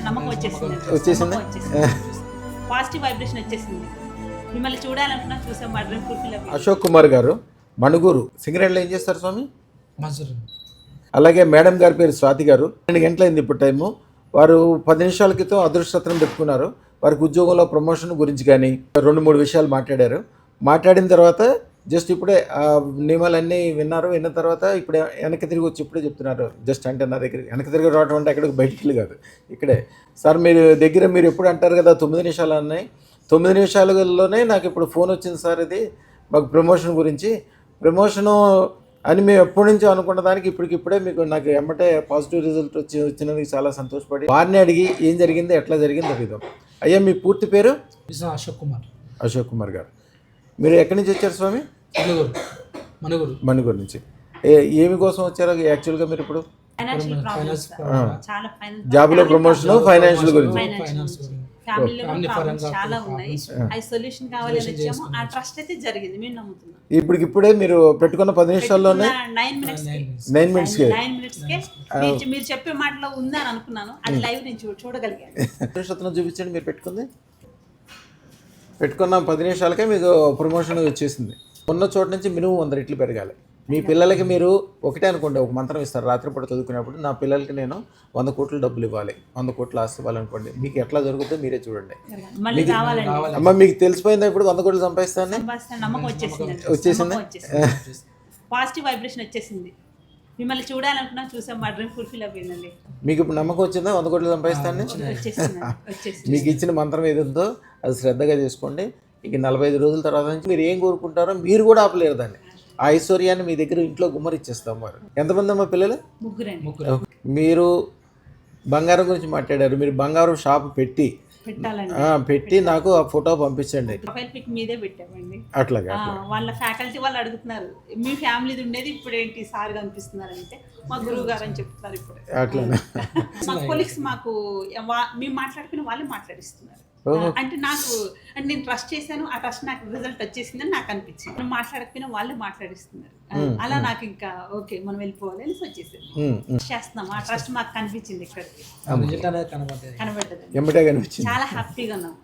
నమ్మకం వచ్చేసింది. వచ్చేసింది. పాజిటివ్ వైబ్రేషన్ వచ్చేసింది. మిమ్మల్ని చూడాలనుకున్నా చూసాం. మా డ్రీమ్ ఫుల్ఫిల్ అవ్వింది. అశోక్ కుమార్ గారు మణుగూరు సింగరేణిలో ఏం చేస్తారు స్వామి? మజూరు. అలాగే మేడం గారి పేరు స్వాతి గారు. 2 గంటలైంది ఇప్పుడు టైము. వారు 10 నిమిషాల క్రితం అదృష్టరత్నం పెట్టుకున్నారు. వారికి ఉద్యోగంలో ప్రమోషన్ గురించి కానీ 2-3 విషయాలు మాట్లాడారు. మాట్లాడిన తర్వాత జస్ట్ ఇప్పుడే నియమాలన్నీ విన్నారు. విన్న తర్వాత ఇప్పుడే వెనక్కి తిరిగి వచ్చి ఇప్పుడే చెప్తున్నారు. జస్ట్ అంటే నా దగ్గర వెనక్కి తిరిగి రావడం అంటే ఎక్కడికి బయటికి కాదు, ఇక్కడే. సార్ మీరు ఎప్పుడు అంటారు కదా 9 నిమిషాలు అన్నాయి. 9 నిమిషాలలోనే నాకు ఇప్పుడు ఫోన్ వచ్చింది సార్, ఇది మాకు ప్రమోషన్ గురించి. ప్రమోషను అని మేము ఎప్పటి నుంచో అనుకున్న దానికి ఇప్పటికిప్పుడే మీకు నాకు ఎమ్మటే పాజిటివ్ రిజల్ట్ వచ్చినందుకు చాలా సంతోషపడి వారిని అడిగి ఏం జరిగింది, ఎట్లా జరిగింది అడుగుదాం. అయ్యా, మీ పూర్తి పేరు? అశోక్ కుమార్. అశోక్ కుమార్ గారు. మీరు ఎక్కడి నుంచి వచ్చారు స్వామి? మణుగూరు నుంచి. ఏమి కోసం వచ్చారు యాక్చువల్గా మీరు ఇప్పుడు? జాబ్లో ప్రమోషన్, ఫైనాన్షియల్ గురించి. చాలా ఉన్నాయి. ఆ సొల్యూషన్ కావాలి అని వచ్చాము. ఆ ట్రస్ట్ అయితే జరిగింది, మేము నమ్ముతున్నాం. ఇప్పటికిప్పుడే మీరు పెట్టుకున్న 10 నిమిషాల్లోనే 9 మినిట్స్కి మీరు చెప్పే మాటలో ఉందా అని అనుకున్నాను. అది లైవ్ నేను చూడగలిగాను. అదృష్టరత్నం చూపించండి. మీరు పెట్టుకున్న 10 నిమిషాలకే మీకు ప్రమోషన్ వచ్చేసింది. ఉన్న చోట నుంచి మినిమం 100 రెట్లు పెరగాలి. మీ పిల్లలకి మీరు ఒకటే అనుకోండి, ఒక మంత్రం ఇస్తారు రాత్రిపూట చదువుకునేప్పుడు, నా పిల్లలకి నేను 100 కోట్ల డబ్బులు ఇవ్వాలి, 100 కోట్లు ఆస్తి ఇవ్వాలనుకోండి. మీకు ఎట్లా జరుగుతుందో మీరే చూడండి. అమ్మ, మీకు తెలిసిపోయిందా ఇప్పుడు 100 కోట్లు సంపాదిస్తాను? నమ్మకం వచ్చేసింది. పాజిటివ్ వైబ్రేషన్ వచ్చేసింది. మిమ్మల్ని చూడాలనుకున్నా చూసాం. మా డ్రీమ్ ఫుల్ఫిల్ అవ్విందండి. మీకు ఇప్పుడు నమ్మకం వచ్చిందా 100 కోట్లు సంపాదిస్తాను? మీకు ఇచ్చిన మంత్రం ఏదంతో అది శ్రద్ధగా చేసుకోండి. ఇక 45 రోజుల తర్వాత నుంచి మీరు ఏం కోరుకుంటారో మీరు కూడా ఆపలేరు దాన్ని. ఆ ఐశ్వర్యాన్ని మీ దగ్గర ఇంట్లో గుమ్మరిచ్చేస్తాం. వారు ఎంతమంది అమ్మా పిల్లలు? ముగ్గురు. మీరు బంగారం గురించి మాట్లాడారు. మీరు బంగారం షాప్ పెట్టి నాకు ఆ ఫోటో పంపించండి. ప్రొఫైల్ పిక్ మీదే పెట్టామండి. అట్లాగా వాళ్ళ ఫ్యాకల్టీ వాళ్ళు అడుగుతున్నారు, మీ ఫ్యామిలీది ఉండేది ఇప్పుడు ఏంటి సార్ కనిపిస్తున్నారు అంటే మా గురువు గారు అని చెప్తున్నారు. ఇప్పుడు అట్లానే మా కొలీగ్స్ మాకు మేము మాట్లాడుకుని వాళ్ళే మాట్లాడిస్తున్నారు. అంటే నేను ట్రస్ట్ చేశాను, ఆ ట్రస్ట్ నాకు రిజల్ట్ వచ్చేసిందని నాకు అనిపించింది. మనం మాట్లాడకపోయినా వాళ్ళే మాట్లాడిస్తున్నారు. అలా నాకు ఇంకా ఓకే మనం వెళ్ళిపోవాలి అని వచ్చేసింది. చేస్తున్నాం. ఆ ట్రస్ట్ మాకు కనిపించింది. ఇక్కడ కనబడ్డది. చాలా హ్యాపీగా ఉన్నాం.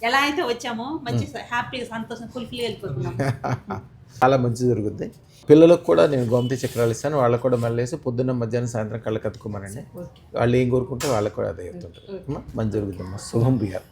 ఎలా అయితే వచ్చామో మంచి హ్యాపీగా సంతోషం ఫుల్ఫిల్ వెళ్ళిపోతున్నాం. చాలా మంచి జరుగుద్ది. పిల్లలకు కూడా నేను గోమతి చక్రాలు ఇస్తాను. వాళ్ళకు కూడా మళ్ళీ పొద్దున్న మధ్యాహ్నం సాయంత్రం కళ్ళకి అతుకోమనండి. వాళ్ళు ఏం కోరుకుంటే వాళ్ళకు కూడా అదే చెప్తుంటారు. మంచి జరుగుతుందమ్మా. శుభం బిహార్.